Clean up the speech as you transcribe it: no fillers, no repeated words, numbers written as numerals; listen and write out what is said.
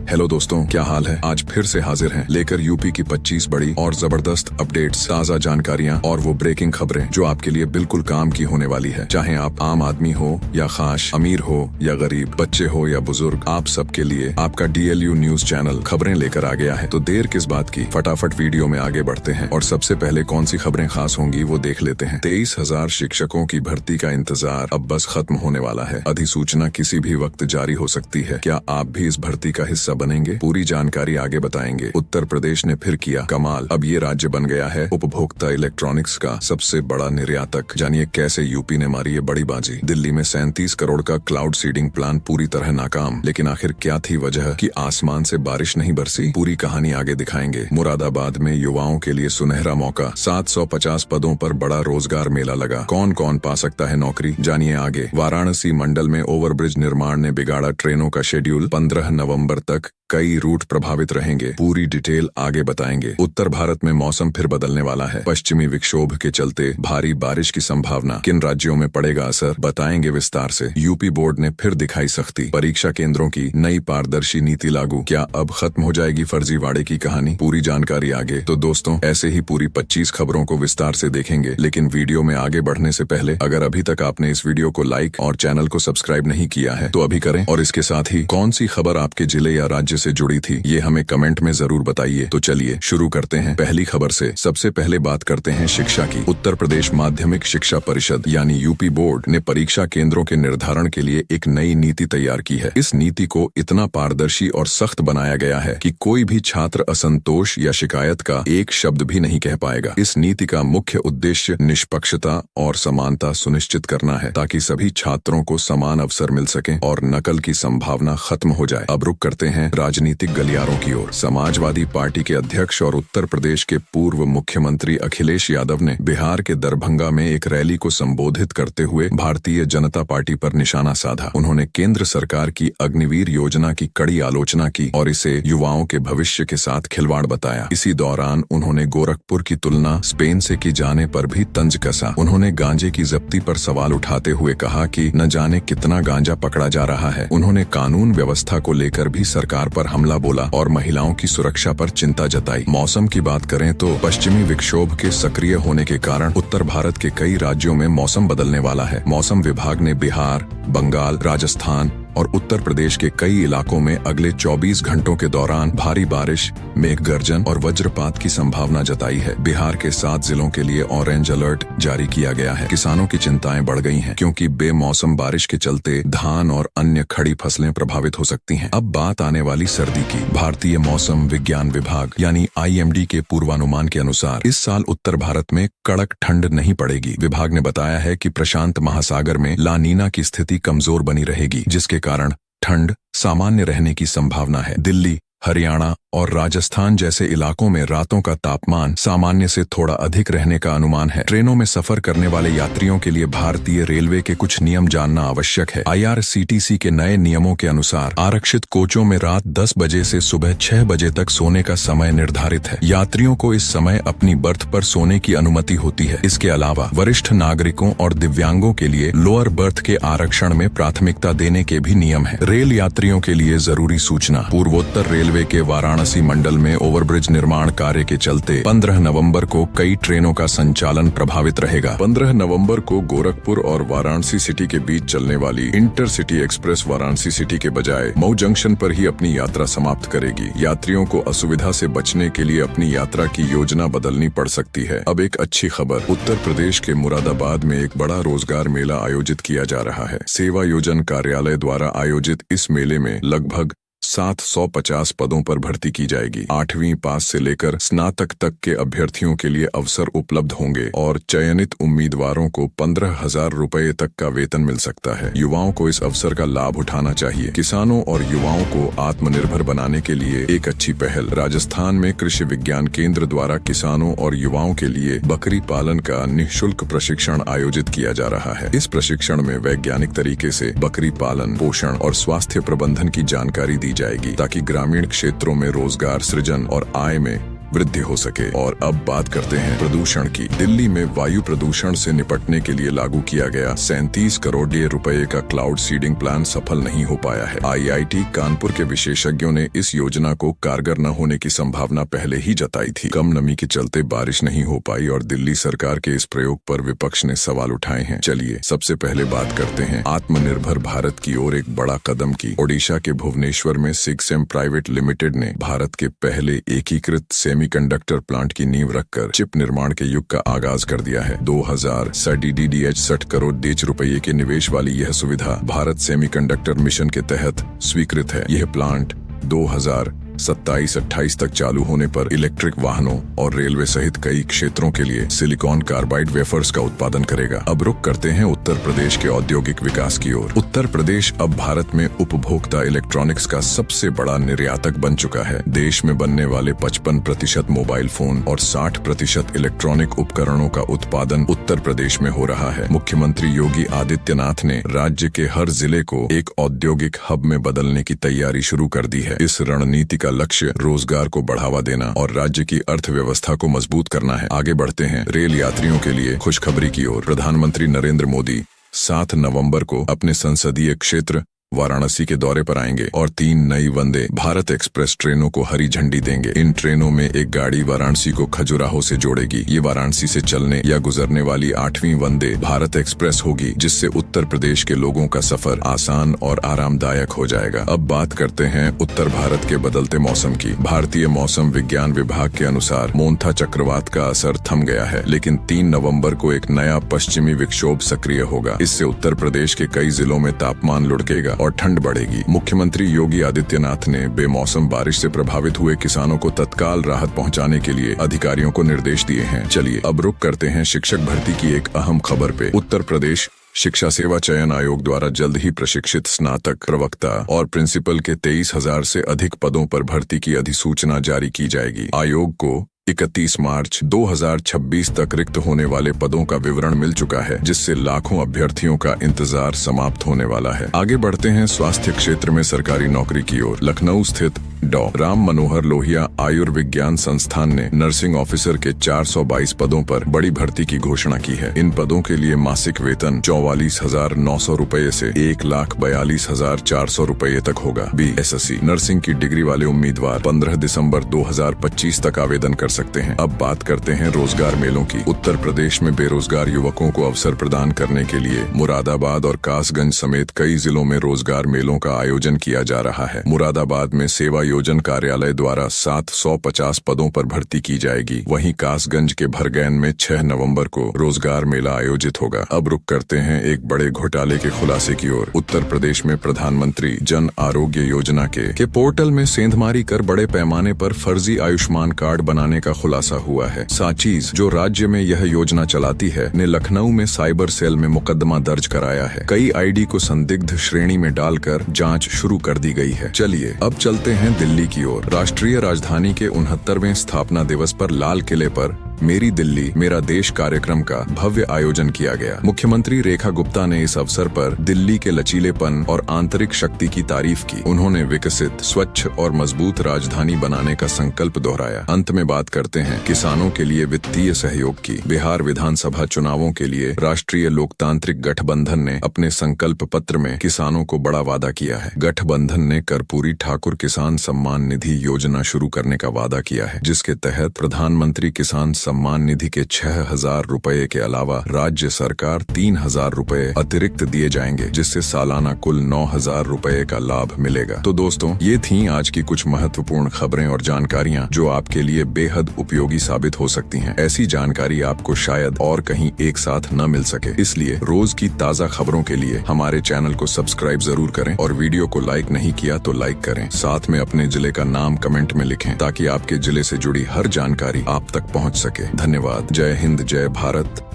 Hello दोस्तों, क्या हाल है। आज फिर से हाजिर हैं लेकर यूपी की 25 बड़ी और जबरदस्त अपडेट्स, ताज़ा जानकारियां और वो ब्रेकिंग खबरें जो आपके लिए बिल्कुल काम की होने वाली है। चाहे आप आम आदमी हो या खास, अमीर हो या गरीब, बच्चे हो या बुजुर्ग, आप सबके लिए आपका DLU न्यूज चैनल खबरें लेकर आ गया है। तो देर किस बात की, फटाफट वीडियो में आगे बढ़ते हैं और सबसे पहले कौन सी खबरें खास होंगी वो देख लेते हैं। 23,000 शिक्षकों की भर्ती का इंतजार अब बस खत्म होने वाला है। अधिसूचना किसी भी वक्त जारी हो सकती है। क्या आप भी इस भर्ती का हिस्सा बनेंगे? पूरी जानकारी आगे बताएंगे। उत्तर प्रदेश ने फिर किया कमाल, अब ये राज्य बन गया है उपभोक्ता इलेक्ट्रॉनिक्स का सबसे बड़ा निर्यातक। जानिए कैसे यूपी ने मारी ये बड़ी बाजी। दिल्ली में 37 करोड़ का क्लाउड सीडिंग प्लान पूरी तरह नाकाम, लेकिन आखिर क्या थी वजह कि आसमान से बारिश नहीं बरसी? पूरी कहानी आगे दिखाएंगे। मुरादाबाद में युवाओं के लिए सुनहरा मौका, 750 पदों पर बड़ा रोजगार मेला लगा। कौन कौन पा सकता है नौकरी, जानिए आगे। वाराणसी मंडल में ओवरब्रिज निर्माण ने बिगाड़ा ट्रेनों का शेड्यूल, 15 नवंबर तक कई रूट प्रभावित रहेंगे। पूरी डिटेल आगे बताएंगे। उत्तर भारत में मौसम फिर बदलने वाला है। पश्चिमी विक्षोभ के चलते भारी बारिश की संभावना, किन राज्यों में पड़ेगा असर, बताएंगे विस्तार से। यूपी बोर्ड ने फिर दिखाई सख्ती, परीक्षा केंद्रों की नई पारदर्शी नीति लागू। क्या अब खत्म हो जाएगी फर्जीवाड़े की कहानी? पूरी जानकारी आगे। तो दोस्तों, ऐसे ही पूरी 25 खबरों को विस्तार से देखेंगे, लेकिन वीडियो में आगे बढ़ने से पहले अगर अभी तक आपने इस वीडियो को लाइक और चैनल को सब्सक्राइब नहीं किया है तो अभी करें। और इसके साथ ही कौन सी खबर आपके जिले या राज्य से जुड़ी थी ये हमें कमेंट में जरूर बताइए। तो चलिए शुरू करते हैं पहली खबर से। सबसे पहले बात करते हैं शिक्षा की। उत्तर प्रदेश माध्यमिक शिक्षा परिषद यानी यूपी बोर्ड ने परीक्षा केंद्रों के निर्धारण के लिए एक नई नीति तैयार की है। इस नीति को इतना पारदर्शी और सख्त बनाया गया है कि कोई भी छात्र असंतोष या शिकायत का एक शब्द भी नहीं कह पाएगा। इस नीति का मुख्य उद्देश्य निष्पक्षता और समानता सुनिश्चित करना है, ताकि सभी छात्रों को समान अवसर मिल सके और नकल की संभावना खत्म हो जाए। अब रुक करते हैं राजनीतिक गलियारों की ओर। समाजवादी पार्टी के अध्यक्ष और उत्तर प्रदेश के पूर्व मुख्यमंत्री अखिलेश यादव ने बिहार के दरभंगा में एक रैली को संबोधित करते हुए भारतीय जनता पार्टी पर निशाना साधा। उन्होंने केंद्र सरकार की अग्निवीर योजना की कड़ी आलोचना की और इसे युवाओं के भविष्य के साथ खिलवाड़ बताया। इसी दौरान उन्होंने गोरखपुर की तुलना स्पेन से की जाने पर भी तंज कसा। उन्होंने गांजे की जब्ती पर सवाल उठाते हुए कहा कि न जाने कितना गांजा पकड़ा जा रहा है। उन्होंने कानून व्यवस्था को लेकर भी सरकार पर हमला बोला और महिलाओं की सुरक्षा पर चिंता जताई। मौसम की बात करें तो पश्चिमी विक्षोभ के सक्रिय होने के कारण उत्तर भारत के कई राज्यों में मौसम बदलने वाला है। मौसम विभाग ने बिहार, बंगाल, राजस्थान और उत्तर प्रदेश के कई इलाकों में अगले 24 घंटों के दौरान भारी बारिश, मेघ गर्जन और वज्रपात की संभावना जताई है। बिहार के 7 जिलों के लिए ऑरेंज अलर्ट जारी किया गया है। किसानों की चिंताएं बढ़ गई हैं, क्योंकि बेमौसम बारिश के चलते धान और अन्य खड़ी फसलें प्रभावित हो सकती हैं। अब बात आने वाली सर्दी की। भारतीय मौसम विज्ञान विभाग यानी IMD के पूर्वानुमान के अनुसार इस साल उत्तर भारत में कड़क ठंड नहीं पड़ेगी। विभाग ने बताया है कि प्रशांत महासागर में ला नीना की स्थिति कमजोर बनी रहेगी, जिसके कारण ठंड सामान्य रहने की संभावना है। दिल्ली, हरियाणा और राजस्थान जैसे इलाकों में रातों का तापमान सामान्य से थोड़ा अधिक रहने का अनुमान है। ट्रेनों में सफर करने वाले यात्रियों के लिए भारतीय रेलवे के कुछ नियम जानना आवश्यक है। IRCTC के नए नियमों के अनुसार आरक्षित कोचों में रात 10 बजे से सुबह 6 बजे तक सोने का समय निर्धारित है। यात्रियों को इस समय अपनी बर्थ पर सोने की अनुमति होती है। इसके अलावा वरिष्ठ नागरिकों और दिव्यांगों के लिए लोअर बर्थ के आरक्षण में प्राथमिकता देने के भी नियम है। रेल यात्रियों के लिए जरूरी सूचना। पूर्वोत्तर रेलवे के वाराणसी मंडल में ओवरब्रिज निर्माण कार्य के चलते 15 नवंबर को कई ट्रेनों का संचालन प्रभावित रहेगा। 15 नवंबर को गोरखपुर और वाराणसी सिटी के बीच चलने वाली इंटरसिटी एक्सप्रेस वाराणसी सिटी के बजाय मऊ जंक्शन पर ही अपनी यात्रा समाप्त करेगी। यात्रियों को असुविधा से बचने के लिए अपनी यात्रा की योजना बदलनी पड़ सकती है। अब एक अच्छी खबर, उत्तर प्रदेश के मुरादाबाद में एक बड़ा रोजगार मेला आयोजित किया जा रहा है। सेवा योजन कार्यालय द्वारा आयोजित इस मेले में लगभग 750 पदों पर भर्ती की जाएगी। 8वीं पास से लेकर स्नातक तक के अभ्यर्थियों के लिए अवसर उपलब्ध होंगे और चयनित उम्मीदवारों को 15,000 रुपए तक का वेतन मिल सकता है। युवाओं को इस अवसर का लाभ उठाना चाहिए। किसानों और युवाओं को आत्मनिर्भर बनाने के लिए एक अच्छी पहल। राजस्थान में कृषि विज्ञान केंद्र द्वारा किसानों और युवाओं के लिए बकरी पालन का निःशुल्क प्रशिक्षण आयोजित किया जा रहा है। इस प्रशिक्षण में वैज्ञानिक तरीके से बकरी पालन, पोषण और स्वास्थ्य प्रबंधन की जानकारी दी जाएगी, ताकि ग्रामीण क्षेत्रों में रोजगार सृजन और आय में वृद्धि हो सके। और अब बात करते हैं प्रदूषण की। दिल्ली में वायु प्रदूषण से निपटने के लिए लागू किया गया 37 करोड़ रुपए का क्लाउड सीडिंग प्लान सफल नहीं हो पाया है। IIT कानपुर के विशेषज्ञों ने इस योजना को कारगर न होने की संभावना पहले ही जताई थी। कम नमी के चलते बारिश नहीं हो पाई और दिल्ली सरकार के इस प्रयोग पर विपक्ष ने सवाल उठाए हैं। चलिए सबसे पहले बात करते हैं आत्मनिर्भर भारत की ओर एक बड़ा कदम की। ओडिशा के भुवनेश्वर में सिक्सएम प्राइवेट लिमिटेड ने भारत के पहले एकीकृत सेमीकंडक्टर प्लांट की नींव रखकर चिप निर्माण के युग का आगाज कर दिया है। 60 करोड़ रुपए के निवेश वाली यह सुविधा भारत सेमीकंडक्टर मिशन के तहत स्वीकृत है। यह प्लांट 2027-28 तक चालू होने पर इलेक्ट्रिक वाहनों और रेलवे सहित कई क्षेत्रों के लिए सिलिकॉन कार्बाइड वेफर्स का उत्पादन करेगा। अब रुक करते हैं उत्तर प्रदेश के औद्योगिक विकास की ओर। उत्तर प्रदेश अब भारत में उपभोक्ता इलेक्ट्रॉनिक्स का सबसे बड़ा निर्यातक बन चुका है। देश में बनने वाले 55% मोबाइल फोन और 60% इलेक्ट्रॉनिक उपकरणों का उत्पादन उत्तर प्रदेश में हो रहा है। मुख्यमंत्री योगी आदित्यनाथ ने राज्य के हर जिले को एक औद्योगिक हब में बदलने की तैयारी शुरू कर दी है। इस रणनीति का लक्ष्य रोजगार को बढ़ावा देना और राज्य की अर्थव्यवस्था को मजबूत करना है। आगे बढ़ते हैं रेल यात्रियों के लिए खुशखबरी की ओर। प्रधानमंत्री नरेंद्र मोदी 7 नवंबर को अपने संसदीय क्षेत्र वाराणसी के दौरे पर आएंगे और 3 नई वंदे भारत एक्सप्रेस ट्रेनों को हरी झंडी देंगे। इन ट्रेनों में एक गाड़ी वाराणसी को खजुराहो से जोड़ेगी। ये वाराणसी से चलने या गुजरने वाली 8वीं वंदे भारत एक्सप्रेस होगी, जिससे उत्तर प्रदेश के लोगों का सफर आसान और आरामदायक हो जाएगा। अब बात करते हैं उत्तर भारत के बदलते मौसम की। भारतीय मौसम विज्ञान विभाग के अनुसार मोन्था चक्रवात का असर थम गया है, लेकिन 3 नवम्बर को एक नया पश्चिमी विक्षोभ सक्रिय होगा। इससे उत्तर प्रदेश के कई जिलों में तापमान लुढ़केगा और ठंड बढ़ेगी। मुख्यमंत्री योगी आदित्यनाथ ने बेमौसम बारिश से प्रभावित हुए किसानों को तत्काल राहत पहुंचाने के लिए अधिकारियों को निर्देश दिए हैं। चलिए अब रुक करते हैं शिक्षक भर्ती की एक अहम खबर पे। उत्तर प्रदेश शिक्षा सेवा चयन आयोग द्वारा जल्द ही प्रशिक्षित स्नातक, प्रवक्ता और प्रिंसिपल के 23,000 से अधिक पदों पर भर्ती की अधिसूचना जारी की जाएगी। आयोग को 31 मार्च 2026 तक रिक्त होने वाले पदों का विवरण मिल चुका है, जिससे लाखों अभ्यर्थियों का इंतजार समाप्त होने वाला है। आगे बढ़ते हैं स्वास्थ्य क्षेत्र में सरकारी नौकरी की ओर। लखनऊ स्थित डॉ. राम मनोहर लोहिया आयुर्विज्ञान संस्थान ने नर्सिंग ऑफिसर के 422 पदों पर बड़ी भर्ती की घोषणा की है। इन पदों के लिए मासिक वेतन 44,900 रुपए से 1,42,400 रुपए तक होगा। BSc नर्सिंग की डिग्री वाले उम्मीदवार 15 दिसंबर 2025 तक आवेदन कर सकते हैं। अब बात करते हैं रोजगार मेलों की। उत्तर प्रदेश में बेरोजगार युवकों को अवसर प्रदान करने के लिए मुरादाबाद और कासगंज समेत कई जिलों में रोजगार मेलों का आयोजन किया जा रहा है। मुरादाबाद में सेवा योजन कार्यालय द्वारा 750 पदों पर भर्ती की जाएगी। वहीं कासगंज के भरगैन में 6 नवंबर को रोजगार मेला आयोजित होगा। अब रुक करते हैं एक बड़े घोटाले के खुलासे की ओर। उत्तर प्रदेश में प्रधानमंत्री जन आरोग्य योजना के पोर्टल में सेंधमारी कर बड़े पैमाने पर फर्जी आयुष्मान कार्ड बनाने का खुलासा हुआ है। साचीज, जो राज्य में यह योजना चलाती है, ने लखनऊ में साइबर सेल में मुकदमा दर्ज कराया है। कई ID को संदिग्ध श्रेणी में डालकर जांच शुरू कर दी गई है। चलिए अब चलते हैं दिल्ली की ओर। राष्ट्रीय राजधानी के 69वें स्थापना दिवस पर लाल किले पर मेरी दिल्ली मेरा देश कार्यक्रम का भव्य आयोजन किया गया। मुख्यमंत्री रेखा गुप्ता ने इस अवसर पर दिल्ली के लचीलेपन और आंतरिक शक्ति की तारीफ की। उन्होंने विकसित, स्वच्छ और मजबूत राजधानी बनाने का संकल्प दोहराया। अंत में बात करते हैं किसानों के लिए वित्तीय सहयोग की। बिहार विधानसभा चुनावों के लिए राष्ट्रीय लोकतांत्रिक गठबंधन ने अपने संकल्प पत्र में किसानों को बड़ा वादा किया है। गठबंधन ने कर्पूरी ठाकुर किसान सम्मान निधि योजना शुरू करने का वादा किया है, जिसके तहत प्रधानमंत्री किसान सम्मान निधि के 6,000 रुपए के अलावा राज्य सरकार 3,000 रुपए अतिरिक्त दिए जाएंगे, जिससे सालाना कुल 9,000 रुपए का लाभ मिलेगा। तो दोस्तों, ये थी आज की कुछ महत्वपूर्ण खबरें और जानकारियां जो आपके लिए बेहद उपयोगी साबित हो सकती हैं। ऐसी जानकारी आपको शायद और कहीं एक साथ न मिल सके, इसलिए रोज की ताज़ा खबरों के लिए हमारे चैनल को सब्सक्राइब जरूर करें और वीडियो को लाइक नहीं किया तो लाइक करें। साथ में अपने जिले का नाम कमेंट में लिखें ताकि आपके जिले से जुड़ी हर जानकारी आप तक पहुंच सके। धन्यवाद। जय हिंद, जय भारत।